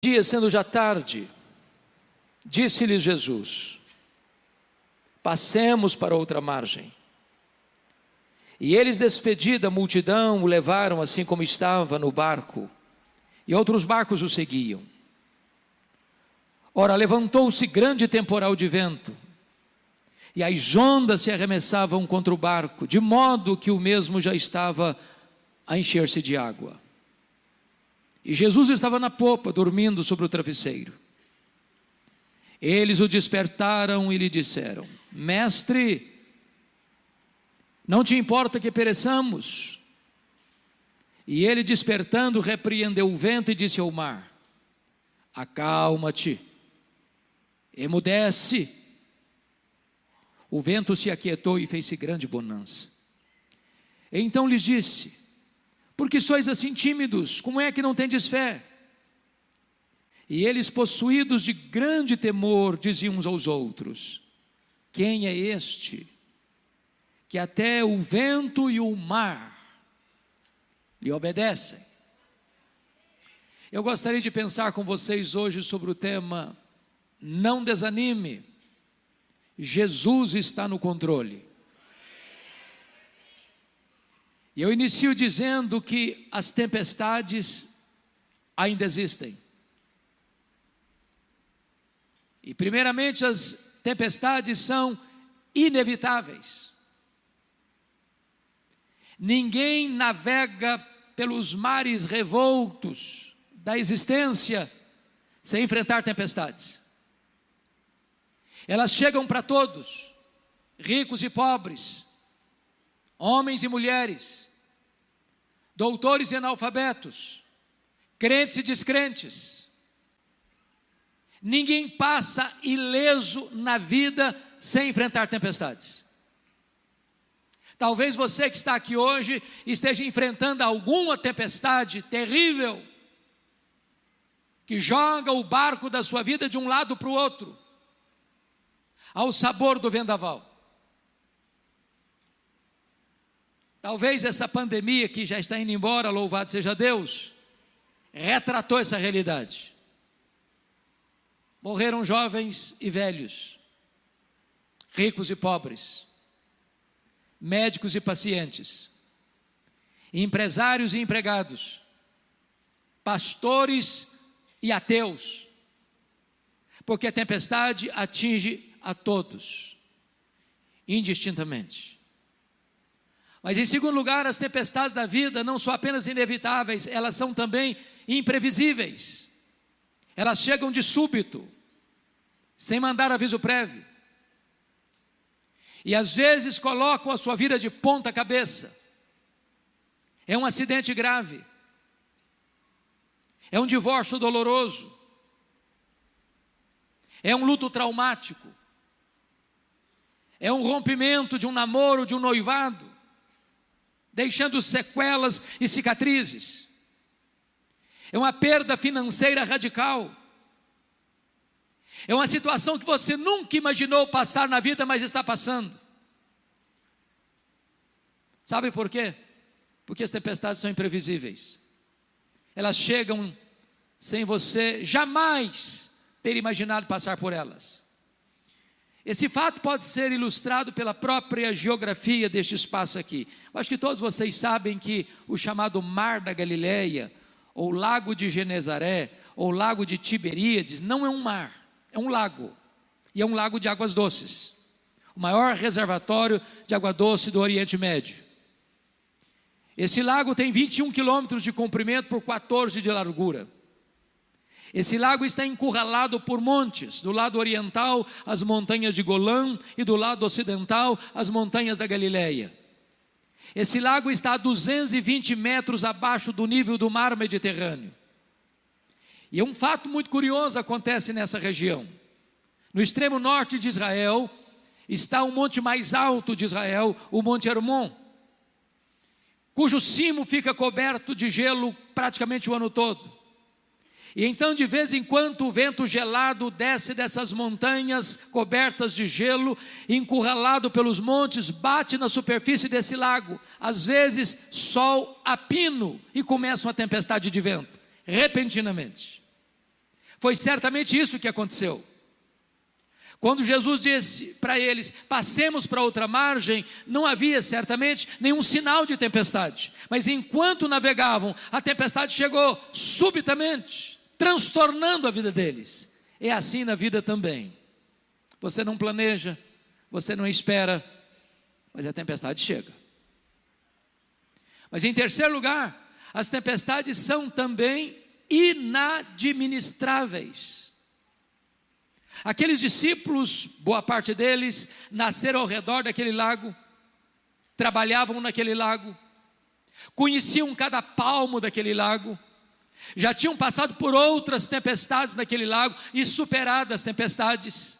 Dia, sendo já tarde, disse-lhes Jesus: passemos para outra margem. E eles, despedida a multidão, o levaram assim como estava no barco, e outros barcos o seguiam. Ora, levantou-se grande temporal de vento, e as ondas se arremessavam contra o barco, de modo que o mesmo já estava a encher-se de água. E Jesus estava na popa, dormindo sobre o travesseiro. Eles o despertaram e lhe disseram: Mestre, não te importa que pereçamos? E ele, despertando, repreendeu o vento e disse ao mar: acalma-te, emudece. O vento se aquietou e fez-se grande bonança. Então lhes disse: por que sois assim tímidos? Como é que não tendes fé? E eles, possuídos de grande temor, diziam uns aos outros: quem é este, que até o vento e o mar lhe obedecem? Eu gostaria de pensar com vocês hoje sobre o tema: não desanime, Jesus está no controle. E eu inicio dizendo que as tempestades ainda existem. E primeiramente, as tempestades são inevitáveis. Ninguém navega pelos mares revoltos da existência sem enfrentar tempestades. Elas chegam para todos, ricos e pobres, homens e mulheres, doutores e analfabetos, crentes e descrentes. Ninguém passa ileso na vida sem enfrentar tempestades. Talvez você que está aqui hoje esteja enfrentando alguma tempestade terrível, que joga o barco da sua vida de um lado para o outro, ao sabor do vendaval. Talvez essa pandemia que já está indo embora, louvado seja Deus, retratou essa realidade. Morreram jovens e velhos, ricos e pobres, médicos e pacientes, empresários e empregados, pastores e ateus, porque a tempestade atinge a todos, indistintamente. Mas em segundo lugar, as tempestades da vida não são apenas inevitáveis, elas são também imprevisíveis. Elas chegam de súbito, sem mandar aviso prévio. E às vezes colocam a sua vida de ponta cabeça. É um acidente grave. É um divórcio doloroso. É um luto traumático. É um rompimento de um namoro, de um noivado, deixando sequelas e cicatrizes. É uma perda financeira radical. É uma situação que você nunca imaginou passar na vida, mas está passando. Sabe por quê? Porque as tempestades são imprevisíveis. Elas chegam sem você jamais ter imaginado passar por elas. Esse fato pode ser ilustrado pela própria geografia deste espaço aqui. Eu acho que todos vocês sabem que o chamado Mar da Galileia, ou Lago de Genezaré, ou Lago de Tiberíades, não é um mar, é um lago. E é um lago de águas doces. O maior reservatório de água doce do Oriente Médio. Esse lago tem 21 quilômetros de comprimento por 14 de largura. Esse lago está encurralado por montes, do lado oriental as montanhas de Golã e do lado ocidental as montanhas da Galileia. Esse lago está a 220 metros abaixo do nível do mar Mediterrâneo. E um fato muito curioso acontece nessa região. No extremo norte de Israel está o monte mais alto de Israel, o Monte Hermon, cujo cimo fica coberto de gelo praticamente o ano todo. E então, de vez em quando, o vento gelado desce dessas montanhas cobertas de gelo, encurralado pelos montes, bate na superfície desse lago. Às vezes, sol a pino, e começa uma tempestade de vento, repentinamente. Foi certamente isso que aconteceu. Quando Jesus disse para eles, passemos para outra margem, não havia certamente nenhum sinal de tempestade. Mas enquanto navegavam, a tempestade chegou subitamente, transtornando a vida deles. É assim na vida também. Você não planeja, você não espera, mas a tempestade chega. Mas em terceiro lugar, as tempestades são também inadministráveis. Aqueles discípulos, boa parte deles, nasceram ao redor daquele lago, trabalhavam naquele lago, conheciam cada palmo daquele lago, já tinham passado por outras tempestades naquele lago e superado as tempestades,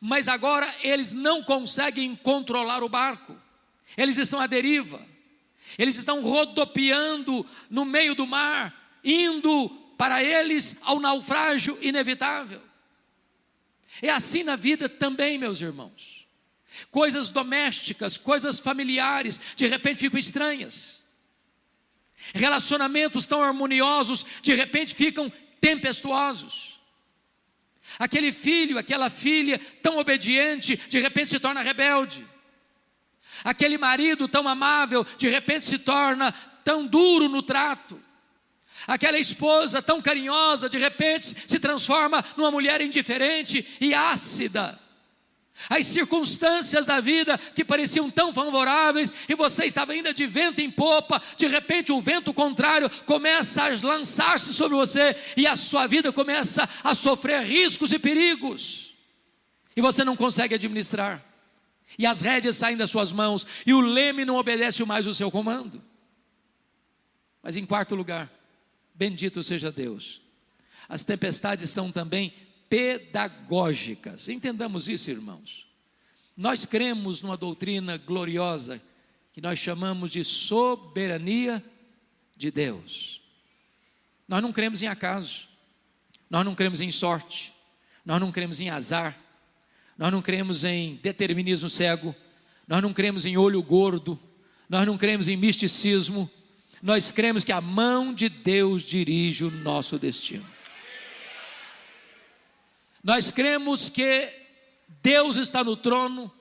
mas agora eles não conseguem controlar o barco, eles estão à deriva, eles estão rodopiando no meio do mar, indo para eles ao naufrágio inevitável. É assim na vida também, meus irmãos. Coisas domésticas, coisas familiares, de repente ficam estranhas. Relacionamentos tão harmoniosos, de repente ficam tempestuosos. Aquele filho, aquela filha tão obediente, de repente se torna rebelde. Aquele marido tão amável, de repente se torna tão duro no trato. Aquela esposa tão carinhosa, de repente se transforma numa mulher indiferente e ácida. As circunstâncias da vida que pareciam tão favoráveis e você estava ainda de vento em popa, de repente o vento contrário começa a lançar-se sobre você e a sua vida começa a sofrer riscos e perigos. E você não consegue administrar. E as rédeas saem das suas mãos e o leme não obedece mais o seu comando. Mas em quarto lugar, bendito seja Deus, as tempestades são também pedagógicas. Entendamos isso, irmãos. Nós cremos numa doutrina gloriosa que nós chamamos de soberania de Deus. Nós não cremos em acaso, nós não cremos em sorte, nós não cremos em azar, nós não cremos em determinismo cego, nós não cremos em olho gordo, nós não cremos em misticismo. Nós cremos que a mão de Deus dirige o nosso destino. Nós cremos que Deus está no trono,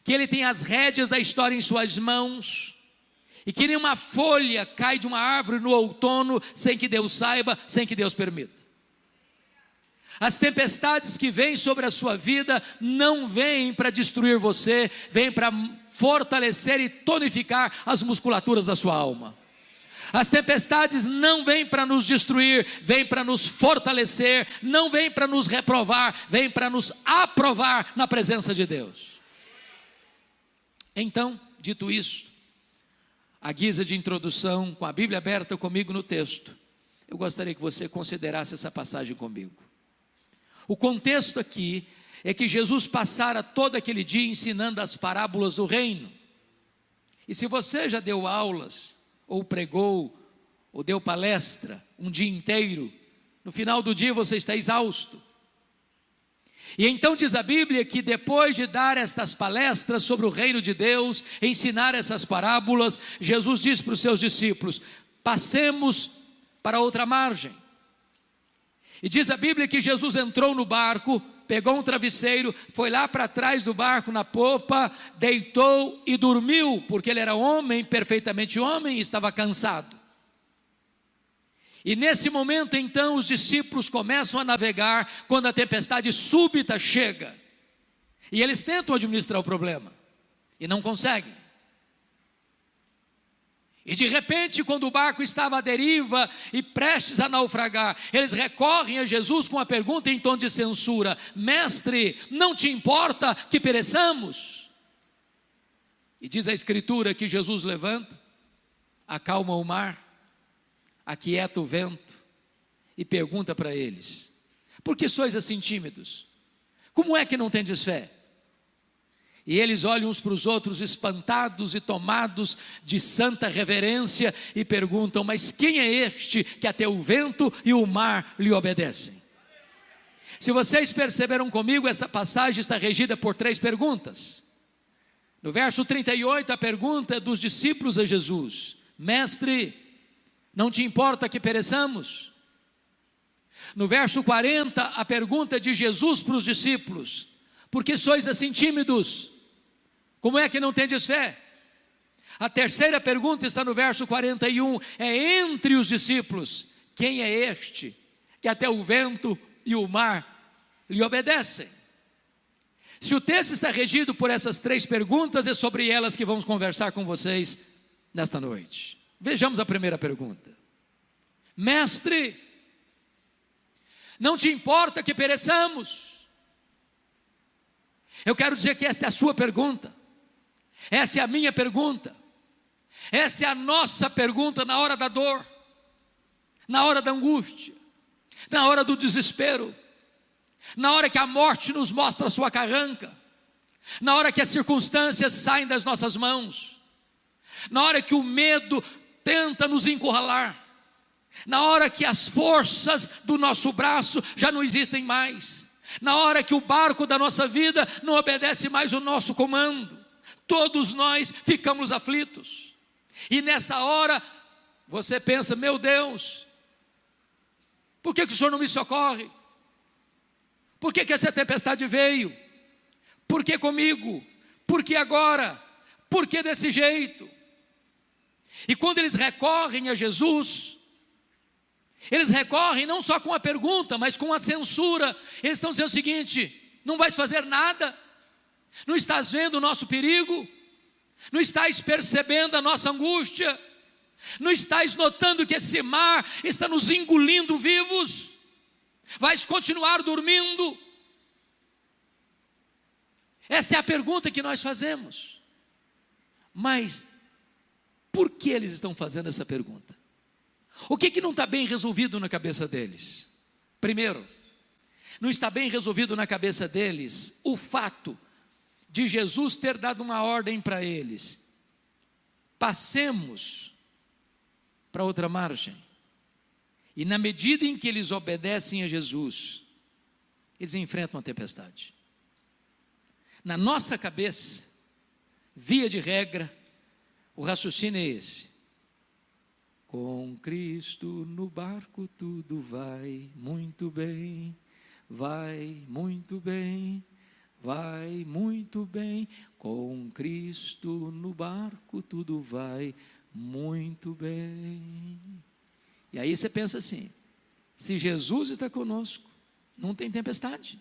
que Ele tem as rédeas da história em suas mãos, e que nenhuma folha cai de uma árvore no outono sem que Deus saiba, sem que Deus permita. As tempestades que vêm sobre a sua vida não vêm para destruir você, vêm para fortalecer e tonificar as musculaturas da sua alma. As tempestades não vêm para nos destruir, vêm para nos fortalecer, não vêm para nos reprovar, vêm para nos aprovar na presença de Deus. Então, dito isto, à guisa de introdução, com a Bíblia aberta comigo no texto, eu gostaria que você considerasse essa passagem comigo. O contexto aqui é que Jesus passara todo aquele dia ensinando as parábolas do reino. E se você já deu aulas, ou pregou, ou deu palestra um dia inteiro, no final do dia você está exausto. E então diz a Bíblia que depois de dar estas palestras sobre o reino de Deus, ensinar essas parábolas, Jesus disse para os seus discípulos: passemos para outra margem. E diz a Bíblia que Jesus entrou no barco, pegou um travesseiro, foi lá para trás do barco na popa, deitou e dormiu, porque ele era homem, perfeitamente homem, e estava cansado. E nesse momento então os discípulos começam a navegar, quando a tempestade súbita chega, e eles tentam administrar o problema, e não conseguem. E de repente, quando o barco estava à deriva e prestes a naufragar, eles recorrem a Jesus com a pergunta em tom de censura: mestre, não te importa que pereçamos? E diz a Escritura que Jesus levanta, acalma o mar, aquieta o vento e pergunta para eles: por que sois assim tímidos? Como é que não tendes fé? E eles olham uns para os outros espantados e tomados de santa reverência e perguntam: mas quem é este que até o vento e o mar lhe obedecem? Se vocês perceberam comigo, essa passagem está regida por 3 perguntas. No verso 38, a pergunta dos discípulos a Jesus: mestre, não te importa que pereçamos? No verso 40, a pergunta de Jesus para os discípulos: por que sois assim tímidos? Como é que não tendes fé? A terceira pergunta está no verso 41, é entre os discípulos: quem é este que até o vento e o mar lhe obedecem? Se o texto está regido por essas três perguntas, é sobre elas que vamos conversar com vocês nesta noite. Vejamos a primeira pergunta: Mestre, não te importa que pereçamos? Eu quero dizer que essa é a sua pergunta, essa é a minha pergunta, essa é a nossa pergunta na hora da dor, na hora da angústia, na hora do desespero, na hora que a morte nos mostra a sua carranca, na hora que as circunstâncias saem das nossas mãos, na hora que o medo tenta nos encurralar, na hora que as forças do nosso braço já não existem mais, na hora que o barco da nossa vida não obedece mais o nosso comando, todos nós ficamos aflitos. E nessa hora você pensa: meu Deus, por que o Senhor não me socorre? Por que essa tempestade veio? Por que comigo? Por que agora? Por que desse jeito? E quando eles recorrem a Jesus, eles recorrem não só com a pergunta, mas com a censura. Eles estão dizendo o seguinte: não vais fazer nada? Não estás vendo o nosso perigo? Não estás percebendo a nossa angústia? Não estás notando que esse mar está nos engolindo vivos? Vais continuar dormindo? Essa é a pergunta que nós fazemos. Mas por que eles estão fazendo essa pergunta? O que não está bem resolvido na cabeça deles? Primeiro, não está bem resolvido na cabeça deles o fato de Jesus ter dado uma ordem para eles: passemos para outra margem. E na medida em que eles obedecem a Jesus, eles enfrentam a tempestade. Na nossa cabeça, via de regra, o raciocínio é esse: com Cristo no barco tudo vai muito bem, vai muito bem, vai muito bem. Com Cristo no barco tudo vai muito bem. E aí você pensa assim: se Jesus está conosco, não tem tempestade,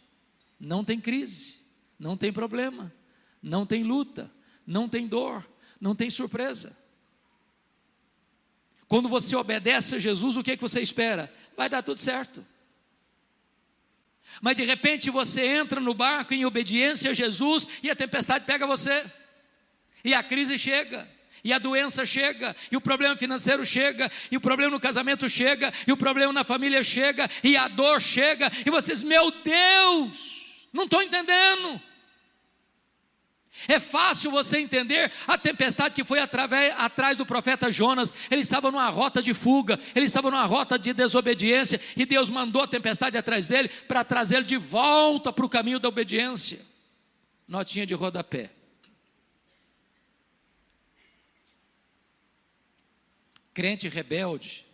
não tem crise, não tem problema, não tem luta, não tem dor, não tem surpresa. Quando você obedece a Jesus, o que você espera? Vai dar tudo certo. Mas de repente você entra no barco em obediência a Jesus e a tempestade pega você, e a crise chega, e a doença chega, e o problema financeiro chega, e o problema no casamento chega, e o problema na família chega, e a dor chega, e vocês: meu Deus, não estou entendendo. É fácil você entender a tempestade que foi atrás do profeta Jonas. Ele estava numa rota de fuga, ele estava numa rota de desobediência, e Deus mandou a tempestade atrás dele para trazê-lo de volta para o caminho da obediência. Notinha de rodapé: crente rebelde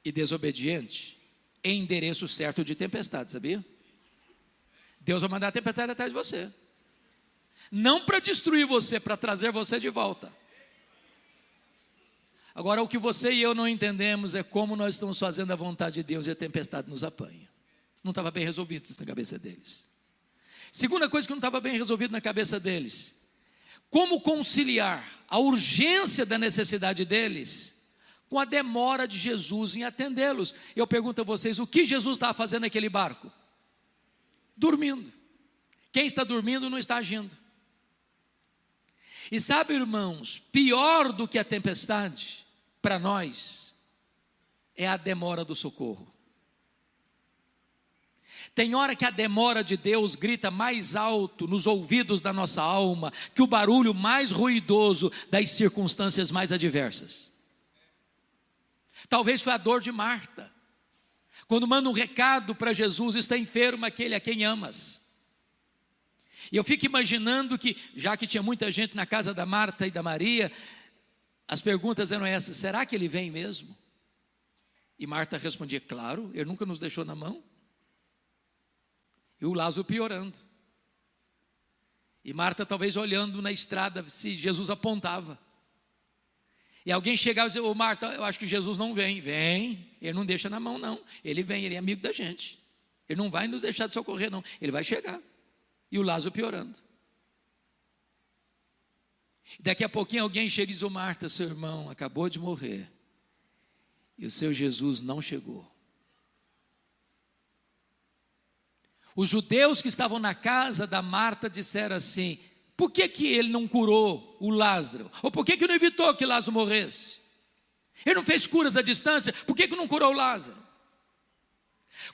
e desobediente é endereço certo de tempestade, sabia? Deus vai mandar a tempestade atrás de você, não para destruir você, para trazer você de volta. Agora, o que você e eu não entendemos é como nós estamos fazendo a vontade de Deus e a tempestade nos apanha. Não estava bem resolvido isso na cabeça deles. Segunda coisa que não estava bem resolvido na cabeça deles: como conciliar a urgência da necessidade deles com a demora de Jesus em atendê-los. Eu pergunto a vocês: o que Jesus estava fazendo naquele barco? Dormindo. Quem está dormindo não está agindo. E sabe, irmãos, pior do que a tempestade, para nós, é a demora do socorro. Tem hora que a demora de Deus grita mais alto nos ouvidos da nossa alma que o barulho mais ruidoso das circunstâncias mais adversas. Talvez foi a dor de Marta, quando manda um recado para Jesus: está enfermo aquele a quem amas. E eu fico imaginando que, já que tinha muita gente na casa da Marta e da Maria, as perguntas eram essas: será que ele vem mesmo? E Marta respondia: claro, ele nunca nos deixou na mão. E o Lázaro piorando. E Marta talvez olhando na estrada se Jesus apontava. E alguém chegava e dizia: ô Marta, eu acho que Jesus não vem. Vem, ele não deixa na mão não. Ele vem, ele é amigo da gente. Ele não vai nos deixar de socorrer não, ele vai chegar. E o Lázaro piorando. Daqui a pouquinho alguém chega e diz: ô Marta, seu irmão acabou de morrer. E o seu Jesus não chegou. Os judeus que estavam na casa da Marta disseram assim: por que ele não curou o Lázaro? Ou por que não evitou que Lázaro morresse? Ele não fez curas à distância, por que não curou o Lázaro?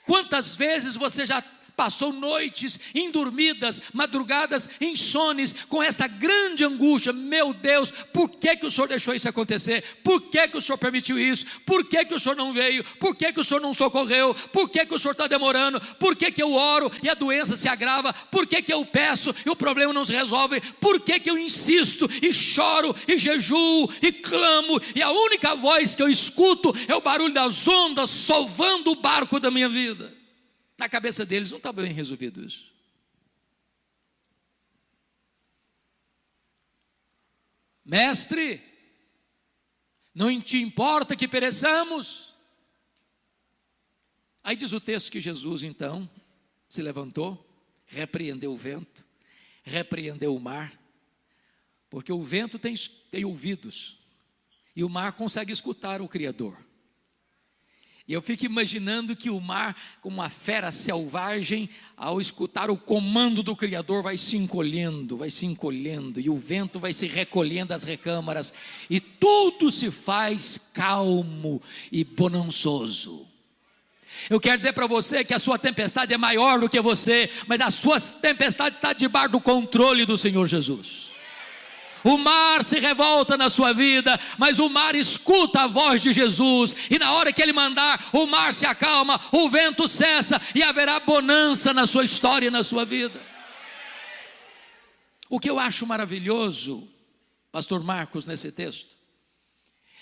Quantas vezes você já passou noites indormidas, madrugadas insones, com essa grande angústia: meu Deus, por que o Senhor deixou isso acontecer? Por que o Senhor permitiu isso? Por que o Senhor não veio? Por que o Senhor não socorreu? Por que o Senhor está demorando? Por que eu oro e a doença se agrava? Por que eu peço e o problema não se resolve? Por que eu insisto e choro e jejuo e clamo, e a única voz que eu escuto é o barulho das ondas sovando o barco da minha vida? Na cabeça deles não está bem resolvido isso. Mestre, não te importa que pereçamos? Aí diz o texto que Jesus então se levantou, repreendeu o vento, repreendeu o mar, porque o vento tem ouvidos, e o mar consegue escutar o Criador. E eu fico imaginando que o mar, como uma fera selvagem, ao escutar o comando do Criador, vai se encolhendo, e o vento vai se recolhendo às recâmaras, e tudo se faz calmo e bonançoso. Eu quero dizer para você que a sua tempestade é maior do que você, mas a sua tempestade está debaixo do controle do Senhor Jesus. O mar se revolta na sua vida, mas o mar escuta a voz de Jesus, e na hora que Ele mandar, o mar se acalma, o vento cessa, e haverá bonança na sua história e na sua vida. O que eu acho maravilhoso, pastor Marcos, nesse texto,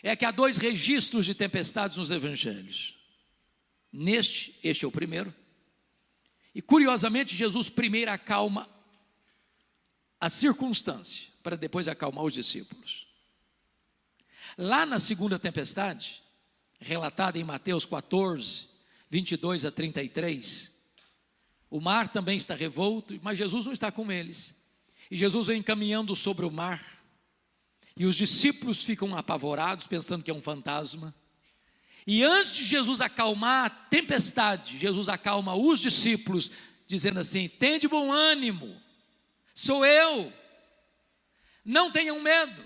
é que há dois registros de tempestades nos evangelhos. Este é o primeiro, e curiosamente Jesus primeiro acalma a circunstância, para depois acalmar os discípulos. Lá na segunda tempestade, relatada em Mateus 14, 22 a 33, o mar também está revolto, mas Jesus não está com eles. E Jesus vem caminhando sobre o mar, e os discípulos ficam apavorados, pensando que é um fantasma. E antes de Jesus acalmar a tempestade, Jesus acalma os discípulos, dizendo assim: tende bom ânimo, sou eu, não tenham medo.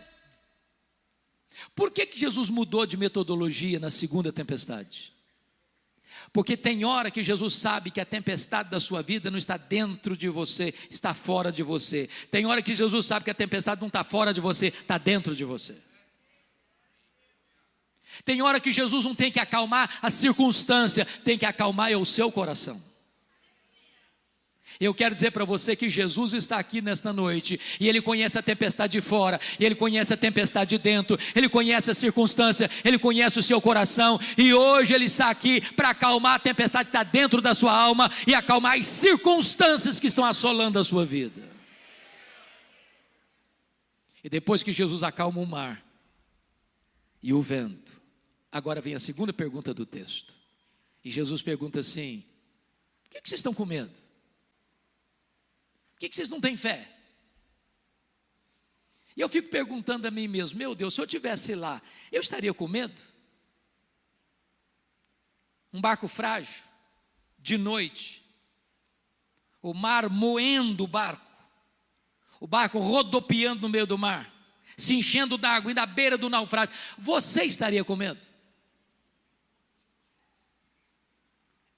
Por que Jesus mudou de metodologia na segunda tempestade? Porque tem hora que Jesus sabe que a tempestade da sua vida não está dentro de você, está fora de você. Tem hora que Jesus sabe que a tempestade não está fora de você, está dentro de você. Tem hora que Jesus não tem que acalmar a circunstância, tem que acalmar o seu coração. Eu quero dizer para você que Jesus está aqui nesta noite, e Ele conhece a tempestade de fora, e Ele conhece a tempestade de dentro, Ele conhece a circunstância, Ele conhece o seu coração, e hoje Ele está aqui para acalmar a tempestade que está dentro da sua alma, e acalmar as circunstâncias que estão assolando a sua vida. E depois que Jesus acalma o mar e o vento, agora vem a segunda pergunta do texto, e Jesus pergunta assim: por que vocês estão com medo? Por que vocês não têm fé? E eu fico perguntando a mim mesmo: meu Deus, se eu estivesse lá, eu estaria com medo? Um barco frágil, de noite, o mar moendo o barco rodopiando no meio do mar, se enchendo d'água, indo à beira do naufrágio, você estaria com medo?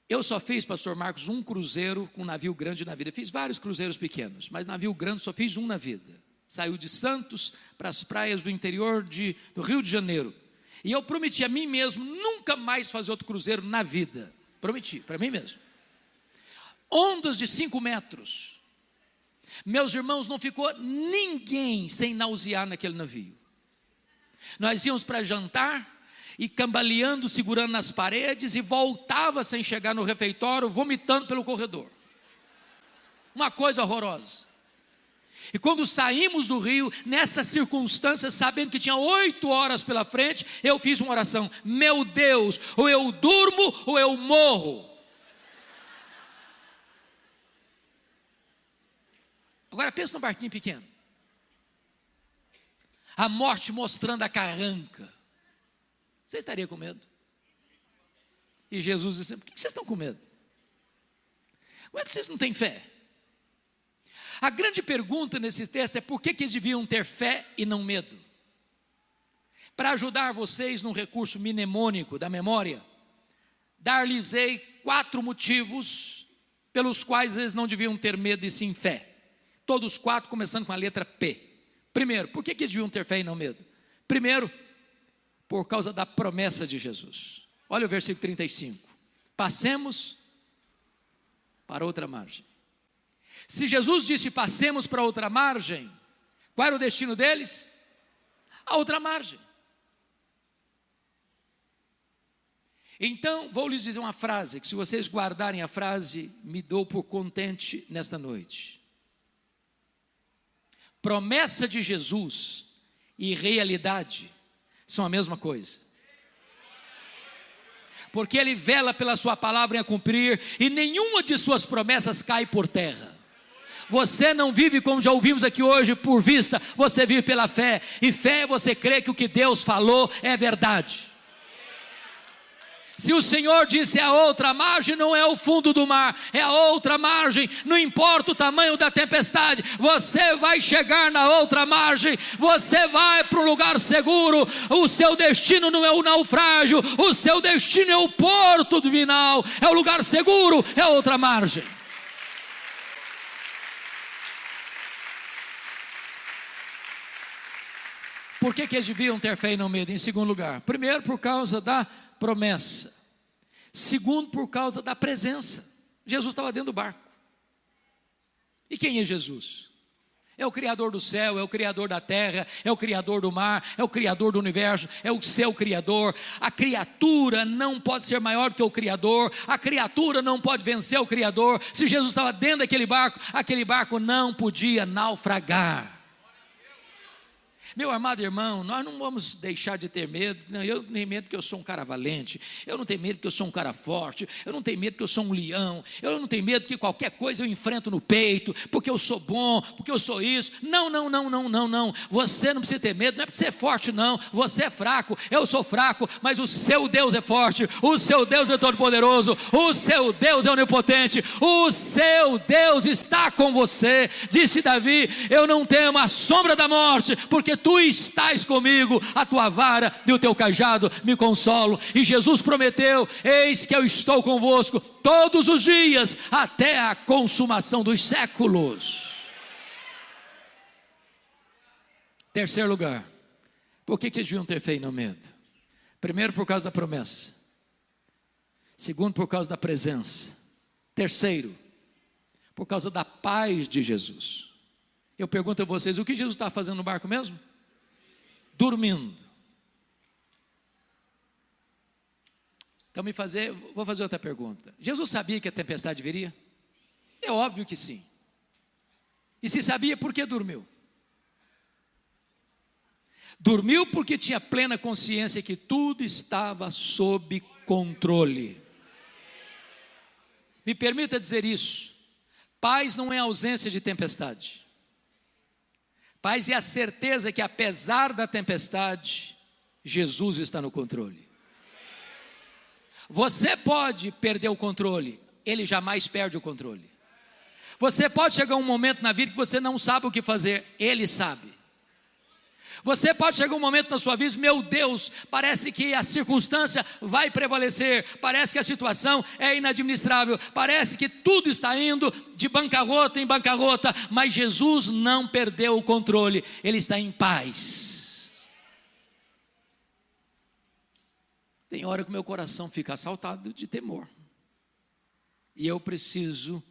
Eu só fiz, pastor Marcos, um cruzeiro com navio grande na vida. Fiz vários cruzeiros pequenos, mas navio grande só fiz um na vida. Saiu de Santos para as praias do interior do Rio de Janeiro. E eu prometi a mim mesmo nunca mais fazer outro cruzeiro na vida. Prometi, para mim mesmo. Ondas de 5 metros. Meus irmãos, não ficou ninguém sem nausear naquele navio. Nós íamos para jantar, e cambaleando, segurando nas paredes, e voltava sem chegar no refeitório, vomitando pelo corredor. uma coisa horrorosa. E quando saímos do rio, nessa circunstância, sabendo que tinha 8 horas pela frente, eu fiz uma oração: meu Deus, ou eu durmo ou eu morro. Agora pensa num barquinho pequeno, a morte mostrando a carranca. Você estaria com medo? E Jesus disse: por que vocês estão com medo? Como é que vocês não têm fé? A grande pergunta nesse texto é: por que eles deviam ter fé e não medo? Para ajudar vocês num recurso mnemônico da memória, dar-lhes-ei 4 motivos pelos quais eles não deviam ter medo e sim fé. Todos 4 começando com a letra P. Primeiro, por que eles deviam ter fé e não medo? Primeiro, por causa da promessa de Jesus. Olha o versículo 35. Passemos para outra margem. Se Jesus disse passemos para outra margem, qual era o destino deles? A outra margem. Então, vou lhes dizer uma frase, que se vocês guardarem a frase, me dou por contente nesta noite. Promessa de Jesus e realidade são a mesma coisa. Porque Ele vela pela sua palavra em a cumprir, e nenhuma de suas promessas cai por terra. Você não vive, como já ouvimos aqui hoje, por vista, você vive pela fé, e fé é você crer que o que Deus falou é verdade. Se o Senhor disse a outra margem, não é o fundo do mar, é a outra margem, não importa o tamanho da tempestade, você vai chegar na outra margem, você vai para um lugar seguro. O seu destino não é o naufrágio, o seu destino é o porto final, é o lugar seguro, é a outra margem. Por que eles deviam ter fé e não medo? Em segundo lugar, primeiro por causa da promessa. Segundo, por causa da presença. Jesus estava dentro do barco. E quem é Jesus? É o Criador do céu, é o Criador da terra, é o Criador do mar, é o Criador do universo, é o seu Criador. A criatura não pode ser maior do que o Criador, a criatura não pode vencer o Criador. Se Jesus estava dentro daquele barco, aquele barco não podia naufragar. Meu amado irmão, nós não vamos deixar de ter medo. Não, eu não tenho medo porque eu sou um cara valente, eu não tenho medo porque eu sou um cara forte, eu não tenho medo porque eu sou um leão, eu não tenho medo porque qualquer coisa eu enfrento no peito, porque eu sou bom, porque eu sou isso. Não, você não precisa ter medo, não é porque você é forte não, você é fraco, eu sou fraco, mas o seu Deus é forte, o seu Deus é todo poderoso, o seu Deus é onipotente, o seu Deus está com você. Disse Davi: eu não temo a sombra da morte, porque tu estás comigo, a tua vara e o teu cajado me consolam. E Jesus prometeu: eis que eu estou convosco todos os dias, até a consumação dos séculos. Terceiro lugar, por que eles deviam ter fé e não medo? Primeiro, por causa da promessa. Segundo, por causa da presença. Terceiro, por causa da paz de Jesus. Eu pergunto a vocês: o que Jesus está fazendo no barco mesmo? Dormindo. Então vou fazer outra pergunta. Jesus sabia que a tempestade viria? É óbvio que sim. E se sabia, por que dormiu? Dormiu porque tinha plena consciência que tudo estava sob controle. Me permita dizer isso: paz não é ausência de tempestade. Paz é a certeza que, apesar da tempestade, Jesus está no controle. Você pode perder o controle, Ele jamais perde o controle. Você pode chegar a um momento na vida que você não sabe o que fazer, Ele sabe. Você pode chegar um momento na sua vida: meu Deus, parece que a circunstância vai prevalecer, parece que a situação é inadministrável, parece que tudo está indo de bancarrota em bancarrota, mas Jesus não perdeu o controle, Ele está em paz. Tem hora que meu coração fica assaltado de temor, e eu preciso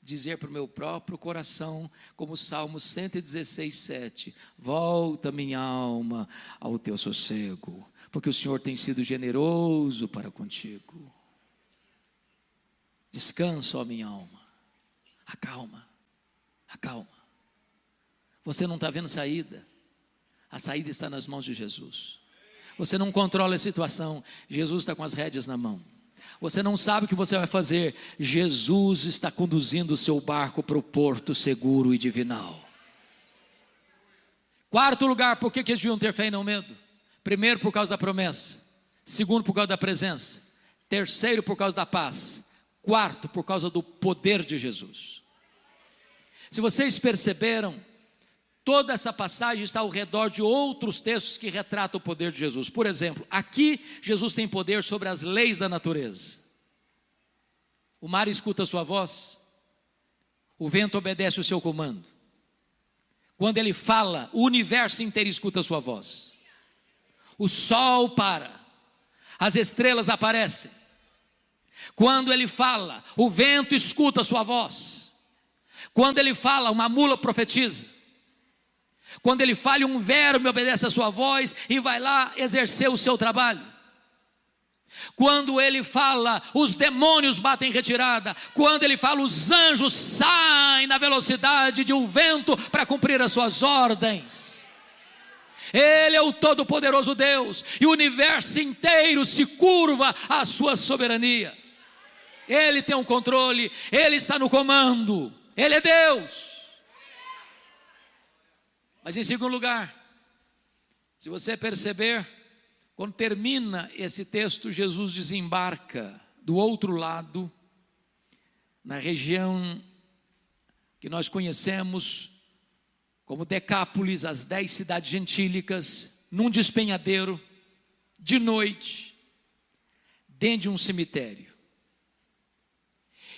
dizer para o meu próprio coração, como o Salmo 116, 7, volta minha alma ao teu sossego, porque o Senhor tem sido generoso para contigo. Descansa, ó minha alma, acalma. Acalma. Você não está vendo saída. A saída está nas mãos de Jesus. Você não controla a situação. Jesus está com as rédeas na mão. Você não sabe o que você vai fazer. Jesus está conduzindo o seu barco para o porto seguro e divinal. Quarto lugar, por que eles deviam ter fé e não medo? Primeiro, por causa da promessa. Segundo, por causa da presença. Terceiro, por causa da paz. Quarto, por causa do poder de Jesus. Se vocês perceberam, toda essa passagem está ao redor de outros textos que retratam o poder de Jesus. Por exemplo, aqui Jesus tem poder sobre as leis da natureza. O mar escuta a sua voz, o vento obedece o seu comando. Quando ele fala, o universo inteiro escuta a sua voz. O sol para, as estrelas aparecem. Quando ele fala, o vento escuta a sua voz. Quando ele fala, uma mula profetiza. Quando ele fala, um verme obedece a sua voz e vai lá exercer o seu trabalho. Quando ele fala, os demônios batem em retirada. Quando ele fala, os anjos saem na velocidade de um vento para cumprir as suas ordens. Ele é o todo-poderoso Deus, e o universo inteiro se curva à sua soberania. Ele tem o controle, Ele está no comando, Ele é Deus. Mas em segundo lugar, se você perceber, quando termina esse texto, Jesus desembarca do outro lado, na região que nós conhecemos como Decápolis, as 10 cidades gentílicas, num despenhadeiro, de noite, dentro de um cemitério.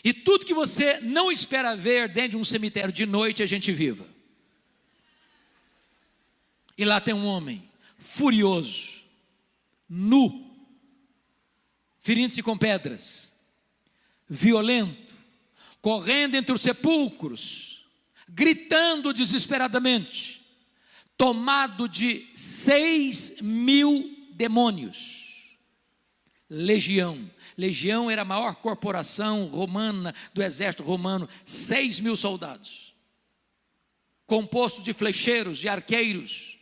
E tudo que você não espera ver dentro de um cemitério de noite é gente viva. E lá tem um homem furioso, nu, ferindo-se com pedras, violento, correndo entre os sepulcros, gritando desesperadamente, tomado de 6.000 demônios. Legião era a maior corporação romana do exército romano, 6.000 soldados, composto de flecheiros, de arqueiros,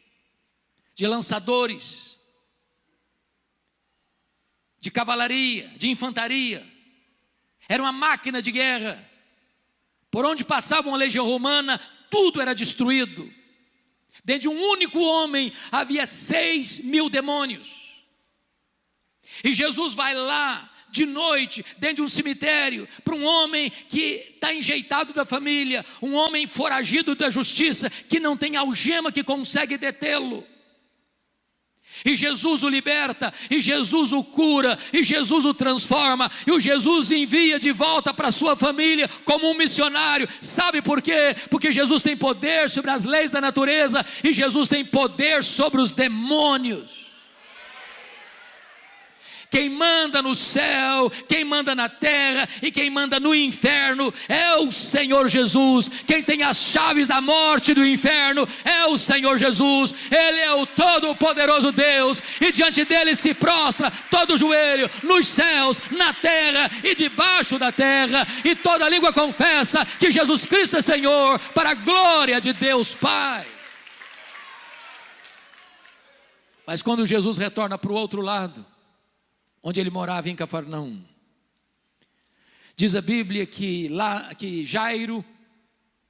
de lançadores, de cavalaria, de infantaria. Era uma máquina de guerra. Por onde passava uma legião romana, tudo era destruído. Dentro de um único homem havia 6.000 demônios. E Jesus vai lá de noite, dentro de um cemitério, para um homem que está enjeitado da família, um homem foragido da justiça, que não tem algema que consegue detê-lo. E Jesus o liberta, e Jesus o cura, e Jesus o transforma, e o Jesus envia de volta para a sua família como um missionário. Sabe por quê? Porque Jesus tem poder sobre as leis da natureza, e Jesus tem poder sobre os demônios. Quem manda no céu, quem manda na terra e quem manda no inferno é o Senhor Jesus. Quem tem as chaves da morte e do inferno é o Senhor Jesus. Ele é o todo-poderoso Deus, e diante dele se prostra todo o joelho, nos céus, na terra e debaixo da terra, e toda língua confessa que Jesus Cristo é Senhor, para a glória de Deus Pai. Mas quando Jesus retorna para o outro lado, onde ele morava em Cafarnaum, diz a Bíblia que Jairo,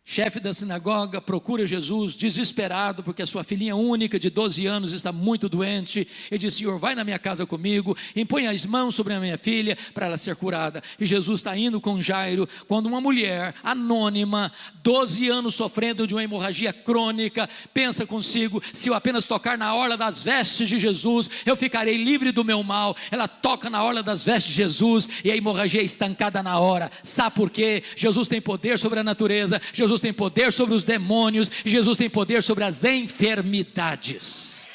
chefe da sinagoga, procura Jesus desesperado, porque a sua filhinha única de 12 anos está muito doente. Ele diz: Senhor, vai na minha casa comigo, impõe as mãos sobre a minha filha para ela ser curada. E Jesus está indo com Jairo, quando uma mulher anônima, 12 anos sofrendo de uma hemorragia crônica, pensa consigo: se eu apenas tocar na orla das vestes de Jesus, eu ficarei livre do meu mal. Ela toca na orla das vestes de Jesus, e a hemorragia é estancada na hora. Sabe por quê? Jesus tem poder sobre a natureza, Jesus tem poder sobre os demônios, Jesus tem poder sobre as enfermidades.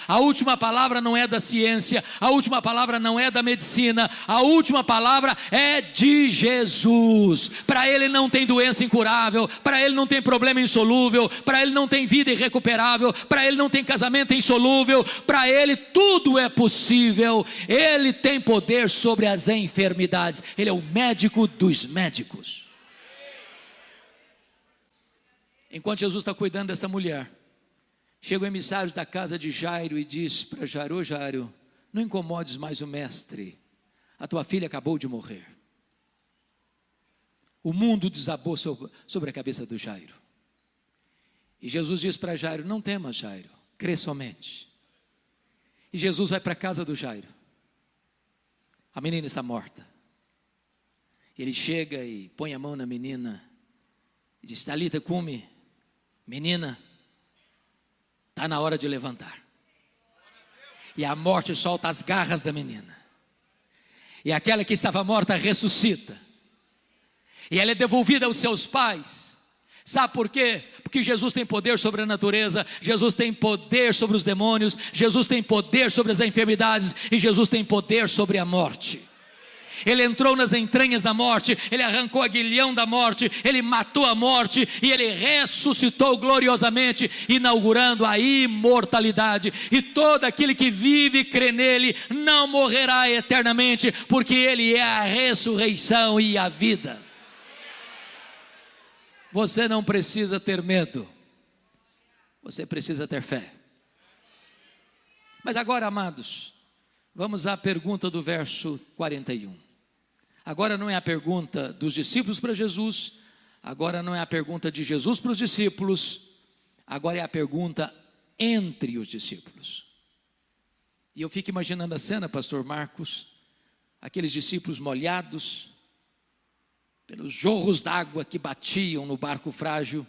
A última palavra não é da ciência, a última palavra não é da medicina, a última palavra é de Jesus. Para Ele não tem doença incurável, para Ele não tem problema insolúvel, para Ele não tem vida irrecuperável, para Ele não tem casamento insolúvel, para Ele tudo é possível. Ele tem poder sobre as enfermidades, Ele é o médico dos médicos. Enquanto Jesus está cuidando dessa mulher, chega o emissário da casa de Jairo e diz para Jairo: ô Jairo, não incomodes mais o mestre, a tua filha acabou de morrer. O mundo desabou sobre a cabeça do Jairo. E Jesus diz para Jairo: não temas, Jairo, crê somente. E Jesus vai para a casa do Jairo. A menina está morta. Ele chega e põe a mão na menina e diz: Talita cumi, menina, está na hora de levantar. E a morte solta as garras da menina. E aquela que estava morta ressuscita. E ela é devolvida aos seus pais. Sabe por quê? Porque Jesus tem poder sobre a natureza, Jesus tem poder sobre os demônios, Jesus tem poder sobre as enfermidades e Jesus tem poder sobre a morte. Ele entrou nas entranhas da morte, ele arrancou o aguilhão da morte, ele matou a morte e ele ressuscitou gloriosamente, inaugurando a imortalidade. E todo aquele que vive e crê nele não morrerá eternamente, porque ele é a ressurreição e a vida. Você não precisa ter medo, você precisa ter fé. Mas agora, amados, vamos à pergunta do verso 41. Agora não é a pergunta dos discípulos para Jesus, agora não é a pergunta de Jesus para os discípulos, agora é a pergunta entre os discípulos. E eu fico imaginando a cena, pastor Marcos, aqueles discípulos molhados, pelos jorros d'água que batiam no barco frágil,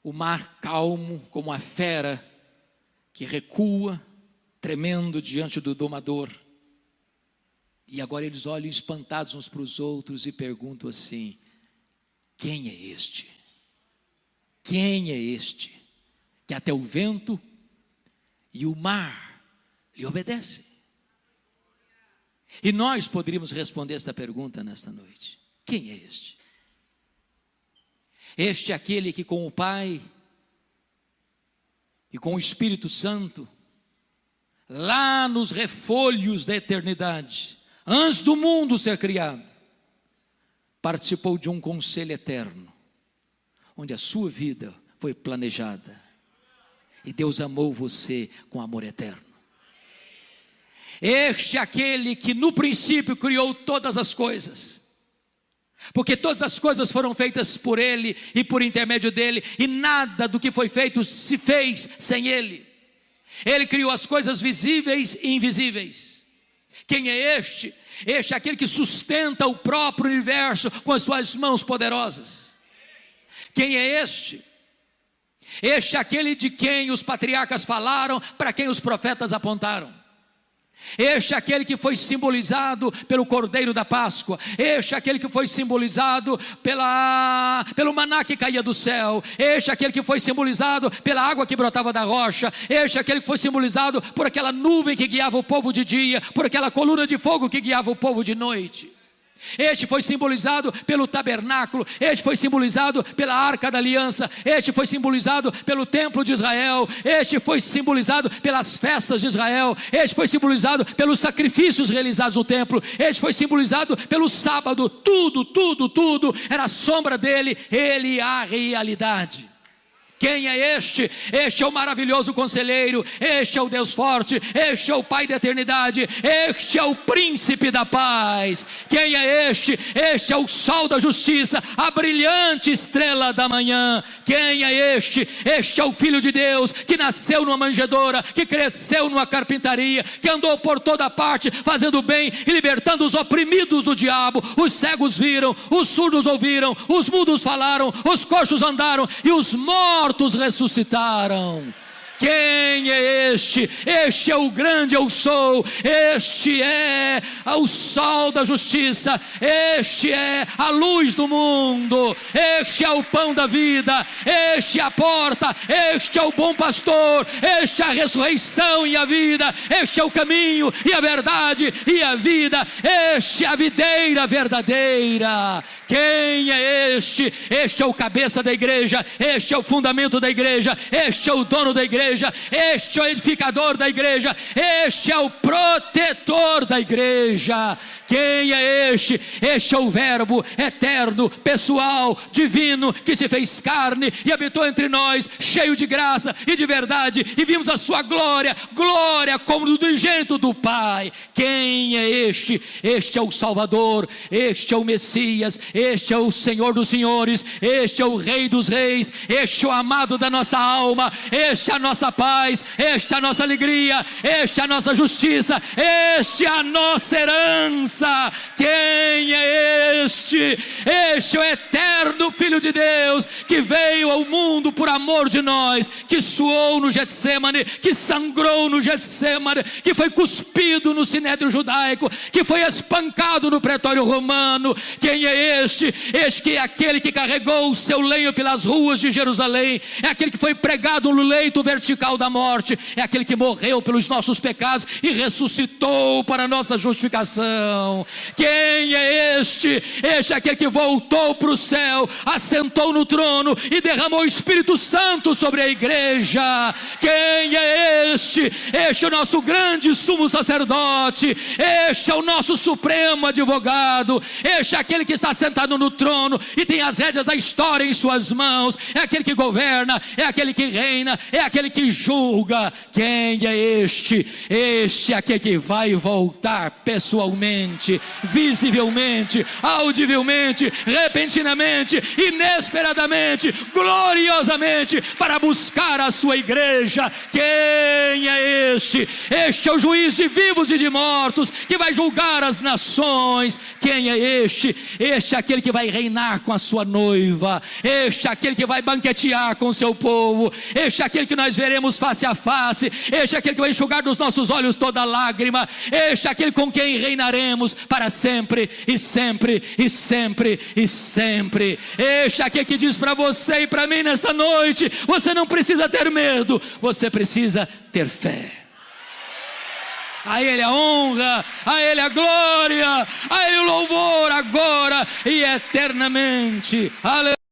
o mar calmo como a fera que recua, tremendo diante do domador. E agora eles olham espantados uns para os outros e perguntam assim: quem é este? Quem é este que até o vento e o mar lhe obedecem? E nós poderíamos responder esta pergunta nesta noite: quem é este? Este é aquele que com o Pai e com o Espírito Santo, lá nos refolhos da eternidade, antes do mundo ser criado, participou de um conselho eterno, onde a sua vida foi planejada, e Deus amou você com amor eterno. Este é aquele que no princípio criou todas as coisas, porque todas as coisas foram feitas por Ele e por intermédio dEle, e nada do que foi feito se fez sem Ele. Ele criou as coisas visíveis e invisíveis. Quem é este? Este é aquele que sustenta o próprio universo com as suas mãos poderosas. Quem é este? Este é aquele de quem os patriarcas falaram, para quem os profetas apontaram. Este é aquele que foi simbolizado pelo Cordeiro da Páscoa. Este é aquele que foi simbolizado pelo maná que caía do céu. Este é aquele que foi simbolizado pela água que brotava da rocha. Este é aquele que foi simbolizado por aquela nuvem que guiava o povo de dia, por aquela coluna de fogo que guiava o povo de noite. Este foi simbolizado pelo tabernáculo, este foi simbolizado pela arca da aliança, este foi simbolizado pelo templo de Israel, este foi simbolizado pelas festas de Israel, este foi simbolizado pelos sacrifícios realizados no templo, este foi simbolizado pelo sábado. Tudo era a sombra dele, ele é a realidade. Quem é este? Este é o maravilhoso conselheiro, este é o Deus forte, este é o Pai da eternidade, este é o príncipe da paz. Quem é este? Este é o sol da justiça, a brilhante estrela da manhã. Quem é este? Este é o Filho de Deus, que nasceu numa manjedoura, que cresceu numa carpintaria, que andou por toda parte, fazendo bem e libertando os oprimidos do diabo. Os cegos viram, os surdos ouviram, os mudos falaram, os coxos andaram e os mortos ressuscitaram. Quem é este? Este é o grande eu sou, este é o sol da justiça, este é a luz do mundo, este é o pão da vida, este é a porta, este é o bom pastor, este é a ressurreição e a vida, este é o caminho e a verdade e a vida, este é a videira verdadeira. Quem é este? Este é o cabeça da igreja, este é o fundamento da igreja, este é o dono da igreja, este é o edificador da igreja, este é o protetor da igreja. Quem é este? Este é o Verbo eterno, pessoal, divino, que se fez carne e habitou entre nós, cheio de graça e de verdade, e vimos a sua glória, glória como do unigênito do Pai. Quem é este? Este é o Salvador, este é o Messias, este é o Senhor dos senhores, este é o Rei dos reis, este é o amado da nossa alma, este é a nossa paz, este é a nossa alegria, este é a nossa justiça, este é a nossa herança. Quem é este? Este é o eterno Filho de Deus, que veio ao mundo por amor de nós, que suou no Getsêmane, que sangrou no Getsêmane, que foi cuspido no sinédrio judaico, que foi espancado no pretório romano. Quem é este? Este que é aquele que carregou o seu lenho pelas ruas de Jerusalém, é aquele que foi pregado no leito vertical da morte, é aquele que morreu pelos nossos pecados e ressuscitou para a nossa justificação. Quem é este? Este é aquele que voltou para o céu, assentou no trono e derramou o Espírito Santo sobre a igreja. Quem é este? Este é o nosso grande sumo sacerdote, este é o nosso supremo advogado, este é aquele que está sentado no trono e tem as rédeas da história em suas mãos, é aquele que governa, é aquele que reina, é aquele que julga. Quem é este? Este é aquele que vai voltar pessoalmente, visivelmente, audivelmente, repentinamente, inesperadamente, gloriosamente, para buscar a sua igreja. Quem é este? Este é o juiz de vivos e de mortos, que vai julgar as nações. Quem é este? Este é aquele que vai reinar com a sua noiva, este é aquele que vai banquetear com o seu povo, este é aquele que nós veremos face a face, este é aquele que vai enxugar dos nossos olhos toda lágrima, este é aquele com quem reinaremos para sempre e sempre e sempre e sempre. Este é aquele que diz para você e para mim nesta noite: você não precisa ter medo, você precisa ter fé. A Ele a honra, a Ele a glória, a Ele o louvor agora e eternamente. Aleluia.